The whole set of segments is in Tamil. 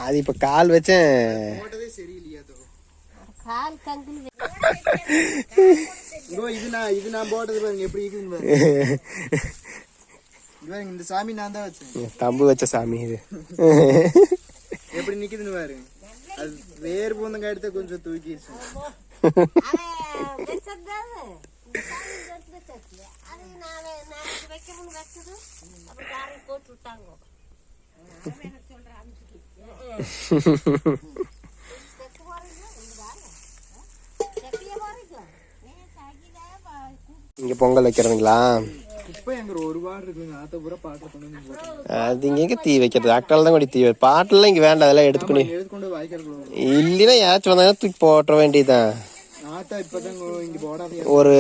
அது இப்ப கால் வச்சேன். இது நான் போட்டது பாருங்க எப்படி இருக்குன்னு பாருங்க. இந்த சாமி நான் தான் வச்சேன். தம்பு வச்ச சாமி இது. எப்படி நிக்குதுன்னு பாருங்க. அது வேறு போந்தங்க எடுத்து கொஞ்சம் தூக்கிடுச்சு. இங்க பொங்கல் வைக்கிறதுங்களா? அது இங்க தீ வைக்கிறது அக்கால தான் கொடி தீ பாட்டுலாம் இங்க வேண்டாம். அதெல்லாம் எடுத்துக்கணும். இல்லைன்னா யாச்சும் வந்தாங்கன்னா தூக்கி போட்ட வேண்டியதுதான். ஒரு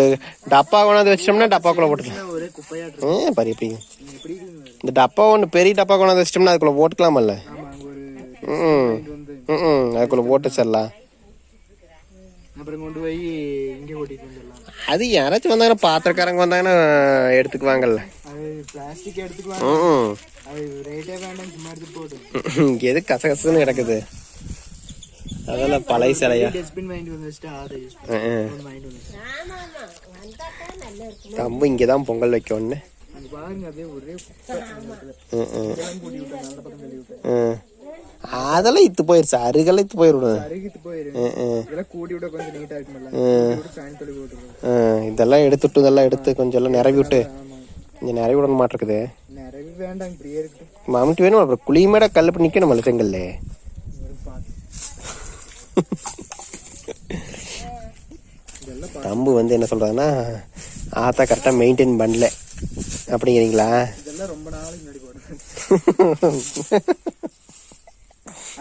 டப்பா கொண்டாந்து வச்சிட்டோம்னா டப்பாக்குள்ள போட்டுக்கலாம். பாரு எப்படி இந்த டப்பா ஒண்ணு பெரிய டப்பா கொண்டாந்து வச்சிட்டோம்னா அதுக்குள்ள போட்டுக்கலாமல்ல. அதுக்குள்ள போட்டு வச்சிடலாம். அது யாராச்சும் வந்தாங்கன்னா பாத்திரக்காரங்க வந்தாங்கன்னா எடுத்துக்குவாங்கல்ல. எது கசகசன்னு கிடக்குது. அதெல்லாம் பழைய சிலையா? தம்பு இங்கதான் பொங்கல் வைக்க ஒண்ணு. அதெல்லாம் இத்து போயிருச்சு. அருகெல்லாம் இத்து போயிடும். இதெல்லாம் எடுத்துட்டு இதெல்லாம் எடுத்து கொஞ்சம் எல்லாம் நிறவி விட்டு கொஞ்சம் நிறவி விட மாட்டிருக்குது. மாமிட்டு வேணும். அப்புறம் குளிமேட கல்லு பண்ணி நிக்கணும் செங்கல்ல. தம்பு வந்து என்ன சொல்றாங்கன்னா ஆத்தா கரெக்டா மெயின்டைன் பண்ணல அப்படிங்கிறீங்களா? ரொம்ப நாளைக்கு முன்னாடி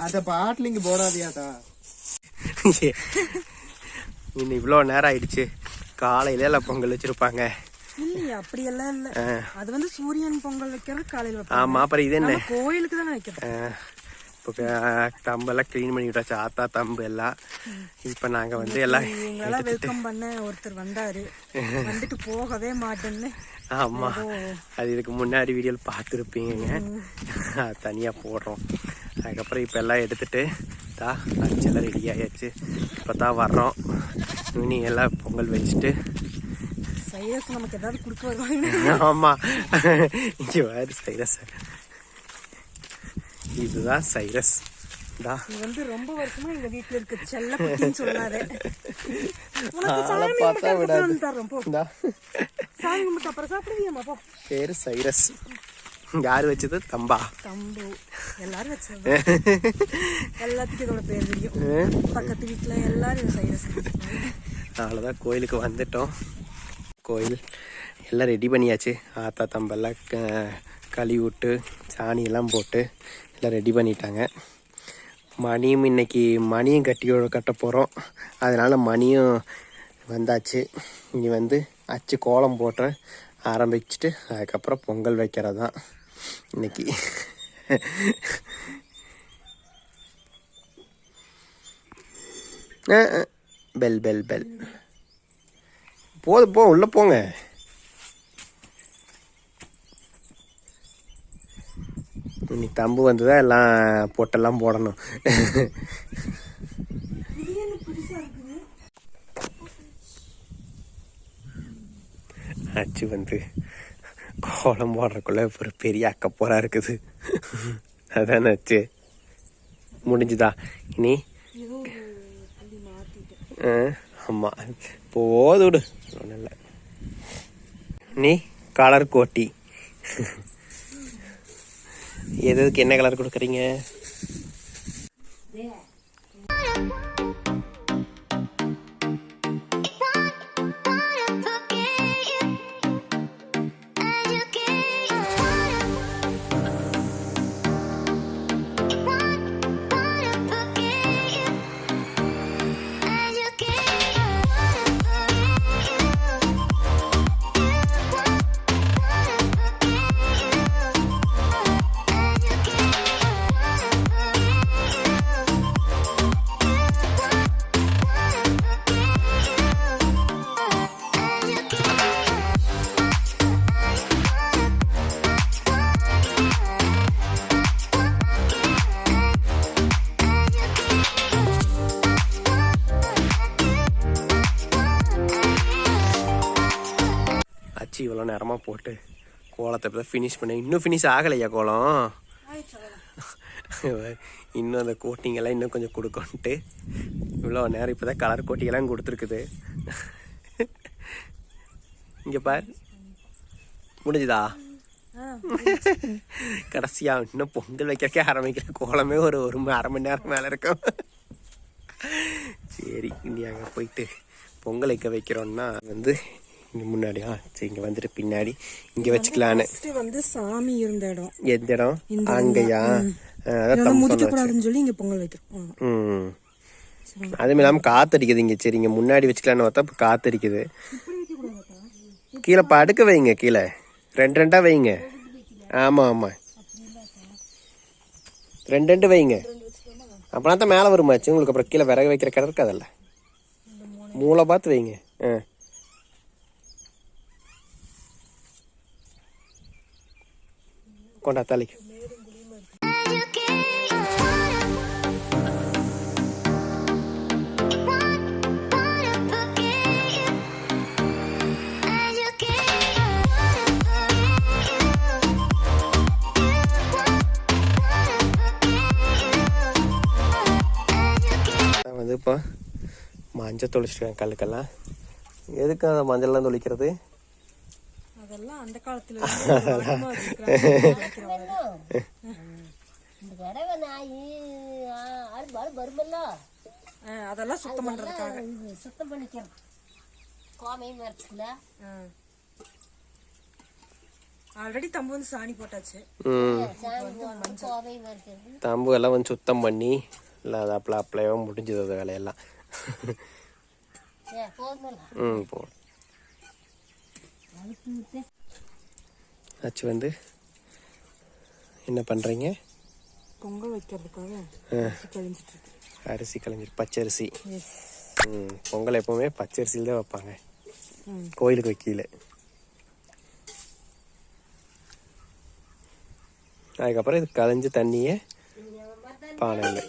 அத பாட்டுல இங்க போடாதியாதா. இன்னும் இவ்வளவு நேரம் ஆயிடுச்சு. காலையில எல்லாம் பொங்கல் வச்சிருப்பாங்க. இல்லையா? அப்படி எல்லாம் இல்ல. அது வந்து சூரியன் பொங்கல் வைக்கிறது காலையில. ஆமா. அப்புறம் இது என்ன கோயிலுக்கு தானே வைக்கிறோம். தம்பெல்லாம் கிளீன் பண்ணி விட்டாச்சு. ஆத்தா தம்பு எல்லாம். இப்ப நாங்க வந்து எல்லாம் வெல்கம் பண்ண ஒருத்தர் வந்தாரு. வந்துட்டு போகவே மாட்டேன்னு. ஆமா. அது இதுக்கு முன்னாடி வீடியோல பாத்துருப்பீங்க. தனியா போடுறோம். அதுக்கப்புறம் இப்ப எல்லாம் எடுத்துட்டு லஞ்ச் எல்லாம் ரெடி ஆயாச்சு. இப்பதான் வர்றோம். இனி எல்லாம் பொங்கல் வச்சுட்டு நமக்கு ஏதாவது கொடுக்க வருவாங்க. ஆமா. இங்க வேறு சைரஸ். இதுதான் சைரஸ். வந்து ரொம்ப வருஷமா எங்க வீட்டுல இருக்கு. செல்ல குட்டின்னு சொன்னாரு. பார்த்தா விடாது. அப்புறம் சாப்பிடுவியாமா? பேரு சைரஸ். யாரு வச்சது? தம்பா. தம்பு எல்லாரும் வச்சது. எல்லாத்துக்கும் இதோட பேர் தெரியும். பக்கத்து வீட்டுல எல்லாரும் சைரஸ். அவ்வளவுதான். கோயிலுக்கு வந்துட்டோம். கோயில் எல்லாம் ரெடி பண்ணியாச்சு. ஆத்தா தம்பெல்லாம் கழுவி விட்டு சாணி எல்லாம் போட்டு எல்லாம் ரெடி பண்ணிட்டாங்க. மணியும் இன்னைக்கு மணியும் கட்ட போகிறோம். அதனால் மணியும் வந்தாச்சு. இங்கே வந்து அச்சு கோலம் போட்டு ஆரம்பிச்சுட்டு அதுக்கப்புறம் பொங்கல் வைக்கிறது தான் இன்னைக்கு. Bell bell bell. போ உள்ளே போங்க. இன்னைக்கு தம்பு வந்துதான் எல்லாம் பொட்டெல்லாம் போடணும். அச்சு வந்து கோலம் போடுறக்குள்ள ஒரு பெரிய அக்கப்போரா இருக்குது. அதான் அச்சு முடிஞ்சுதா? இனி ஆமா போது விடு. ஒன்றும் நீ கலர் கோட்டி எதுக்கு என்ன கலர் கொடுக்குறீங்க? இவ்வளோ நேரமாக போட்டு கோலத்தை இப்போ தான் ஃபினிஷ் பண்ணேன். இன்னும் ஃபினிஷ் ஆகலையா கோலம்? இன்னும் அந்த கோட்டிங்கெல்லாம் இன்னும் கொஞ்சம் கொடுக்கணுன்ட்டு இவ்வளோ நேரம் இப்போ தான் கலர் கோட்டிங்கெல்லாம் கொடுத்துருக்குது. இங்கே பார், முடிஞ்சுதா? கடைசியாக இன்னும் பொங்கல் வைக்கிறக்கே ஆரம்பிக்கிற கோலமே ஒரு அரை மணி நேரம் மேலே இருக்கும். சரி, இனி அங்கே போயிட்டு பொங்கல் வைக்க வைக்கிறோன்னா வந்து இங்கே முன்னாடியா, சரி இங்கே வந்துட்டு பின்னாடி இங்கே வச்சுக்கலான்னு வந்து சாமி இருந்த இடம். எந்த இடம்? அங்கேயா? முடிக்கக்கூடாதுன்னு சொல்லி இங்கே பொங்கல் வைக்கிறோம். அதுவும் இல்லாமல் காத்தடிக்குது இங்கே. சரி இங்கே முன்னாடி வச்சுக்கலான்னு பார்த்தா இப்போ காத்தடிக்குது. கீழே படுக்க வைங்க, கீழே ரெண்டு ரெண்டாக வைங்க. ஆமாம் ஆமாம், ரெண்டு ரெண்டு வைங்க. அப்படின்னா தான் மேலே வருமாச்சு உங்களுக்கு. அப்புறம் கீழே விறகு வைக்கிற கடை இருக்காதல்ல, மூளை பார்த்து வைங்க. கொண்டா தலைக்கு. வந்து இப்போ மஞ்சள் தொளிச்சிருக்கேன் கல்லுக்கெல்லாம். எதுக்கு அந்த மஞ்சள்லாம் தொளிக்கிறது? அதெல்லாம் அந்த காலத்துல அதெல்லாம் சுத்தம் பண்றதுக்காக சுத்தம் பண்ணிக்கிறோம். ஆல்ரெடி தம்பு வந்து சாணி போட்டாச்சு. தம்பு எல்லாம் வந்து சுத்தம் பண்ணி இல்லை அது அப்ளையோ முடிஞ்சது அது வேலையெல்லாம். போ ஆச்சு. வந்து என்ன பண்ணுறீங்க? பொங்கல் வைக்கிறதுக்காக அரிசி களைஞ்சிட்டு பச்சரிசி. பொங்கல் எப்பவுமே பச்சரிசியில் தான் வைப்பாங்க, கோயிலுக்கு வைக்கல. அதுக்கப்புறம் இது களைஞ்ச தண்ணியை பானையில்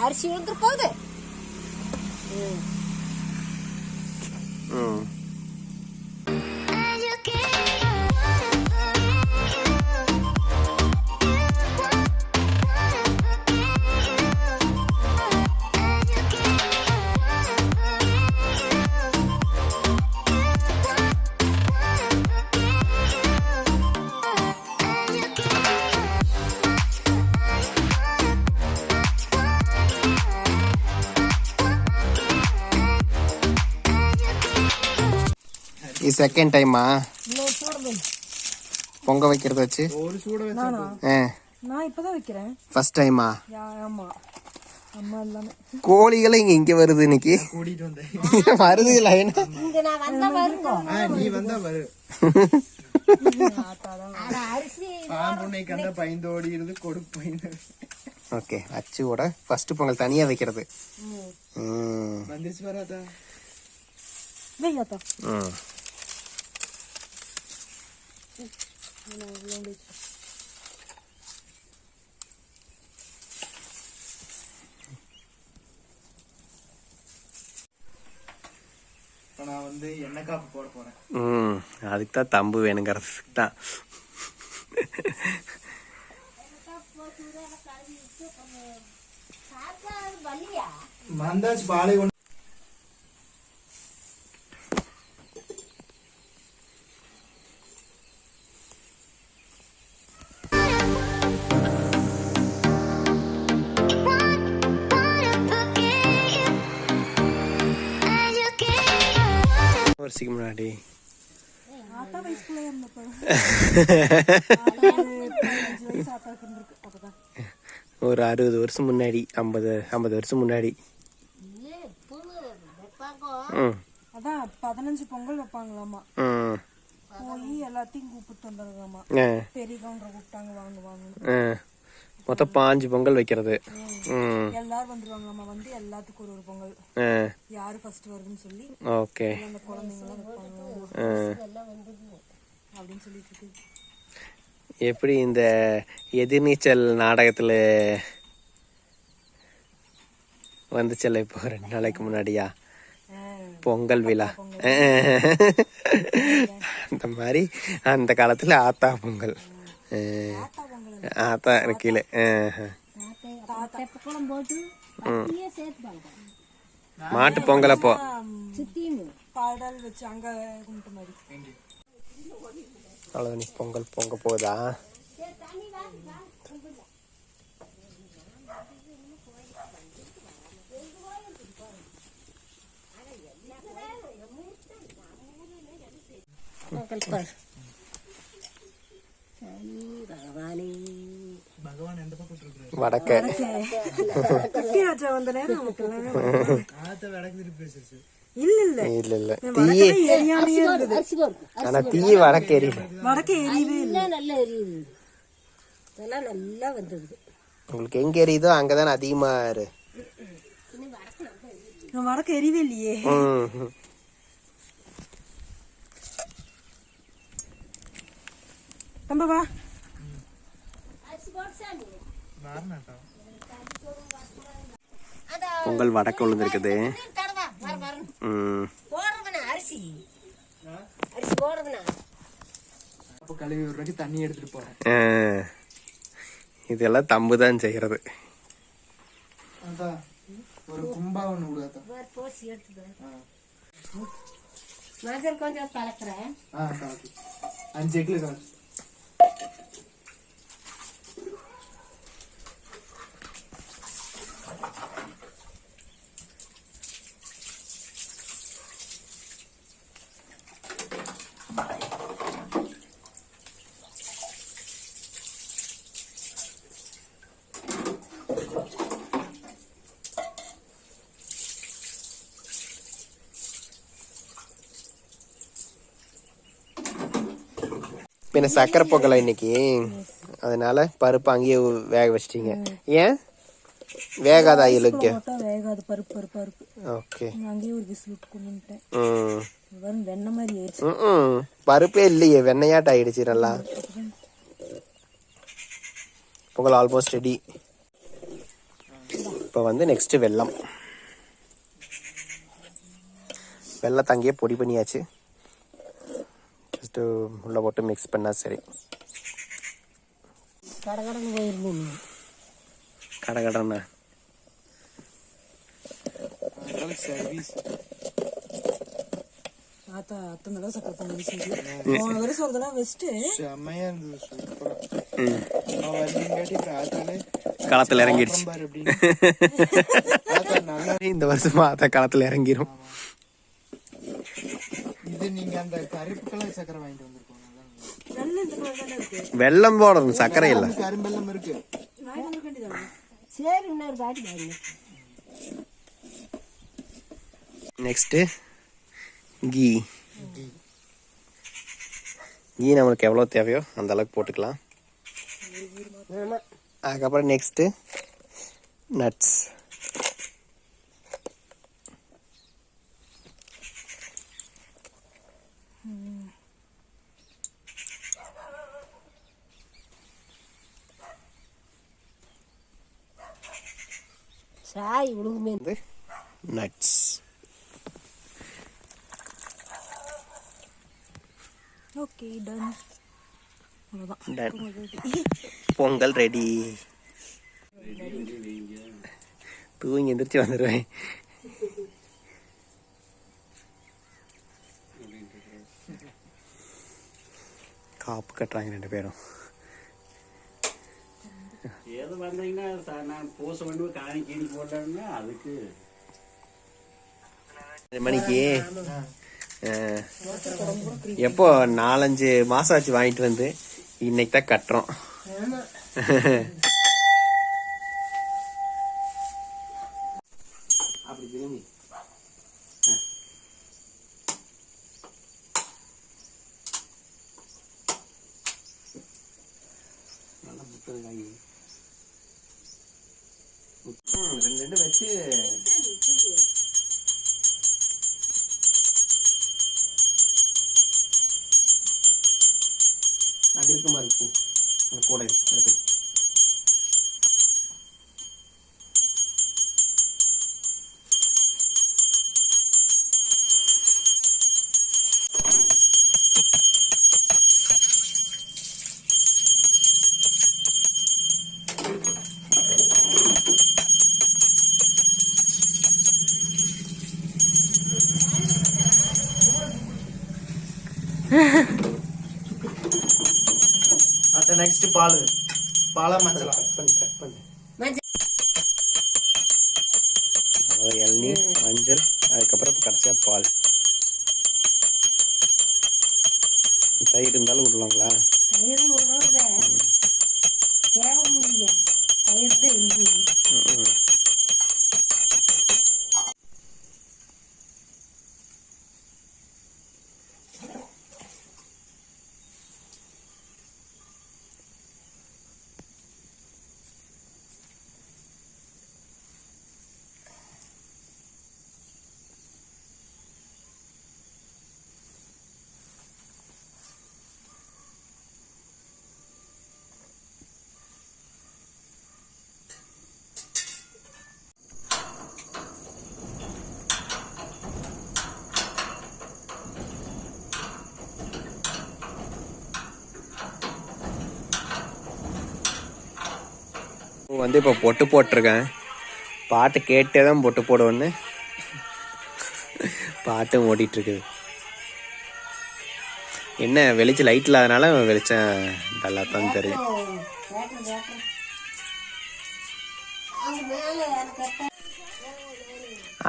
அரிசி விழுந்துட்டு போகுது. இது செகண்ட் டைமா பொங்க வைக்கிறது வச்சு? நான் இப்பதான் வைக்கிறேன். ஃபர்ஸ்ட் டைமா? ஆமா, அம்மா எல்லாமே கோழிகளை இங்க வருது இன்னைக்கு. கூட்டிட்டு வந்தேன் வருது லைன். இங்க நான் வந்தா வருங்க. நீ வந்தா வரு. அரிசி பாம்புனை கண்ட பைந்தோடி இருந்து கொடு பைந்த. ஓகே, அச்சுவோட ஃபர்ஸ்ட் பொங்கல் தனியா வைக்கிறது. வந்துச்சு வராதா? வெய்யாதா. நான் வந்து எண்ணெய் காப்பு போட போறேன். அதுக்கு தான் தம்பு வேணுங்கிறதுக்கு தான். வந்தாச்சு பாலை கொண்டு. வருஷத்துக்கு முன்னாடி ஒரு 60 வருஷம் முன்னாடி, 50 வருஷம் முன்னாடி. அதான் 15 பொங்கல் வைப்பாங்களாமா. போய் எல்லாத்தையும் கூப்பிட்டு வந்துருக்காமா. பெரிய கவுண்டரை கூப்பிட்டாங்க, வாங்க வாங்க. மொத்தம் 5 பொங்கல் வைக்கிறது. எல்லாரும் வந்துருவாங்களாமா. வந்து எல்லாத்துக்கும் ஒரு பொங்கல், யாரு ஃபர்ஸ்ட் வருதுன்னு சொல்லி. ஓகே, அந்த குழந்தைங்க எல்லாம் வைப்பாங்க அப்படின்னு சொல்லிட்டு இருக்கு. எப்படி இந்த எதிர்நீச்சல் நாடகத்துல வந்துச்சல்ல இப்போ 2 நாளைக்கு முன்னாடியா, பொங்கல் விழா அந்த மாதிரி அந்த காலத்தில் ஆத்தா பொங்கல். ஆத்தா கீழே மாட்டு பொங்கல் அப்போ பாடல் வச்சு அங்க கும்பிட்டு மாதிரி. அவ்வளோ பொங்கல் பொங்க போதா? வடக்க இல்ல இல்ல தீயே, ஆனா தீய வடக்கு எரியுது. வடக்கு எரியவே நல்லா எரியுது. இதெல்லாம் நல்லா வந்தது. உங்களுக்கு எங்க எரியுதோ அங்கதானே அதிகமா வடக்கு எரியவே இல்லையே. நம்ம வா பொங்கல் வடக்கு விழுந்துருக்குது. அரிசி அரிசி போடுறதுனா அப்போ கழுவி விடுறதுக்கு தண்ணி எடுத்துட்டு போறேன். இதெல்லாம் தம்பு தான் செய்யறது. அதான் ஒரு கும்பா ஒண்ணு விடுதா போசி எடுத்துக்கிறேன். மஞ்சள் கொஞ்சம் கலக்குறேன். 5 எக்லு கலக்கு. பின்ன சக்கரை பொங்கல் இன்னைக்கு, அதனால பருப்பு அங்கேயே வேக வச்சிட்டீங்க. ஏன் வேகாதா? இழுக்க வேகாது பருப்பு பருப்பு பருப்பு. ஓகே, அங்கேயே ஒரு விசில் விட்டு கொண்டுட்டேன். வெண்ணெய் மாதிரி ஆயிடுச்சு. பருப்பே இல்லையே, வெண்ணையாட்ட ஆயிடுச்சு நல்லா. Pongal almost ready. இப்போ நெக்ஸ்ட் வெல்லம். வெள்ளத்தை அங்கேயே பொடி பண்ணியாச்சு. ஜஸ்ட்டு உள்ள போட்டு மிக்ஸ் பண்ணா சரி. கடகடன்னு போயிருந்தேன். கடகடண்ணா ஆத்தா அத்தனை தடவை சக்கரை பொங்கல் செஞ்சு போன வருஷம் ஒரு தடவை வச்சுட்டு செம்மையா இருந்தது. சூப்பரா களத்துல இறங்கிடுச்சு. இந்த வருஷமா ஆத்தா களத்துல இறங்கிரும். இது நீங்க அந்த கருப்பு கலர் சக்கரை வாங்கிட்டு வந்திருக்கோம். வெல்லம் போடணும், சக்கரை இல்ல. கரும்பெல்லாம் இருக்கு. சரி, இன்னொரு பாட்டி வாங்க. Next key. கீ நம்மளுக்கு எவ்வளோ தேவையோ அந்த அளவுக்கு போட்டுக்கலாம். அதுக்கப்புறம் நெக்ஸ்ட் நட்ஸ். சாய் உழுகுமே. Nuts. Okay, done. Done. Pongal ready. தூங்கி எந்திரிச்சு வந்துடுவேன். காப்பு கட்டுறாங்க 2 பேரும். ஏதோ வந்தீங்கன்னா நான் பூச வேண்டிய காணி கீழி போட்டேன்னா அதுக்கு மணிக்கு எப்போ 4-5 மாசம் ஆச்சு வாங்கிட்டு வந்து, இன்னைக்கு தான் கட்டுறோம். அப்படி திரும்பி நல்லா முட்டது காய் 2 வச்சு அது இருக்குமா இருக்கும் அந்த கூடை எடுத்து அத்த நெக்ஸ்ட் பாலை மஞ்சள் கட் பண்ணு இளநீர் மஞ்சள் அதுக்கப்புறம் கடைசியாக பால். தயிர் இருந்தாலும் விடலாங்களா? தயிர் தேவை முடியா தயிர் தான் இருக்கு. வந்து இப்போ பொட்டு போட்டிருக்கேன். பாட்டு கேட்டே தான் பொட்டு போடுவேன்னு பாட்டும் ஓடிட்டுருக்குது. என்ன வெளிச்சம் லைட் இல்லாதனால வெளிச்சம் நல்லா தான் தெரியும்.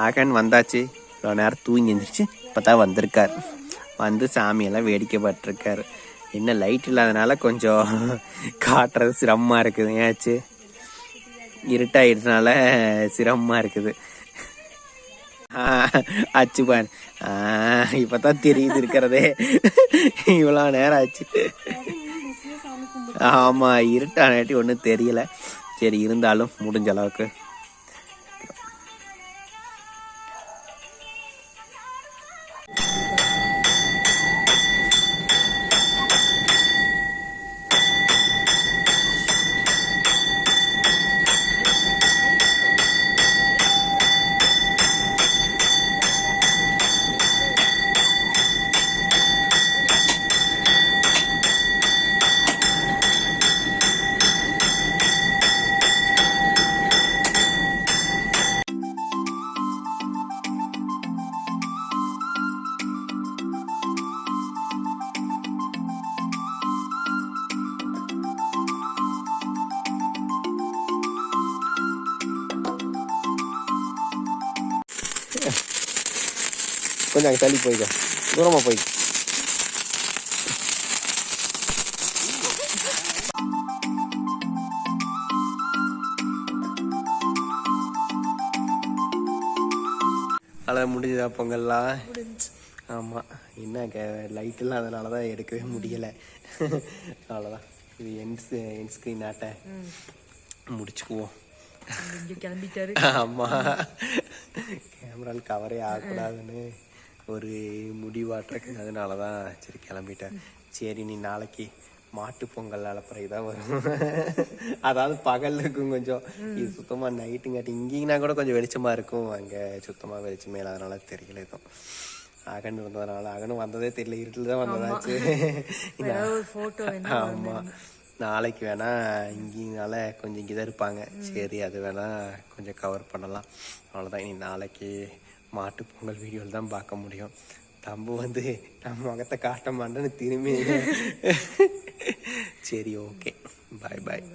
ஆகன் வந்தாச்சு. இவ்வளோ நேரம் தூங்கி எழுந்திரிச்சு இப்போ தான் வந்திருக்கார். வந்து சாமியெல்லாம் வேடிக்கை பட்டிருக்காரு. என்ன லைட் இல்லாதனால கொஞ்சம் காட்டுறது சிரமமாக இருக்குது. ஏயாச்சு இருட்டாயிடுறதுனால சிரமமாக இருக்குது. ஆச்சு பாரு. இப்போ தான் தெரியுது இருக்கிறதே. இவ்வளோ நேரம் ஆச்சு. ஆமாம் இருட்டானாட்டி ஒன்றும் தெரியல. சரி இருந்தாலும் முடிஞ்ச அளவுக்கு கொஞ்சம் அங்கே தள்ளி போய்க்க, தூரமாக போய்க்க. அதான் முடிஞ்சதா பொங்கல்லாம்? ஆமாம். என்ன லைட்டெல்லாம் அதனால தான் எடுக்கவே முடியலை. அவ்வளோதான். இது என் ஸ்க்ரீன் ஆட்டை முடிச்சுக்குவோம். கிளம்பிட்டாரு. ஆமாம், கேமரால் கவரே ஆகக்கூடாதுன்னு ஒரு முடிவாட்டிருக்கு. அதனால தான் சரி கிளம்பிட்டேன். சரி நீ நாளைக்கு மாட்டு பொங்கல் அலப்பறை தான் வரும். அதாவது பகலில் இருக்கும் கொஞ்சம், இது சுத்தமாக நைட்டுங்காட்டி. இங்கேனா கூட கொஞ்சம் வெளிச்சமாக இருக்கும், அங்கே சுத்தமாக வெளிச்சமே இல்லை. அதனால தெரியல எதுவும். அகன் இருந்ததுனால, அகனும் வந்ததே தெரியல, இருட்டில் தான் வந்ததாச்சு. ஆமாம், நாளைக்கு வேணா இங்கேனால கொஞ்சம் இங்கே தான் இருப்பாங்க. சரி அது வேணா கொஞ்சம் கவர் பண்ணலாம். அவ்வளோதான். இனி நாளைக்கு மாட்டு பொங்கல் வீடியோவில் தான் பார்க்க முடியும். தம்பு வந்து நம்ம முகத்தை காட்ட மாட்டேன்னு திரும்பி. சரி ஓகே, பாய் பாய்.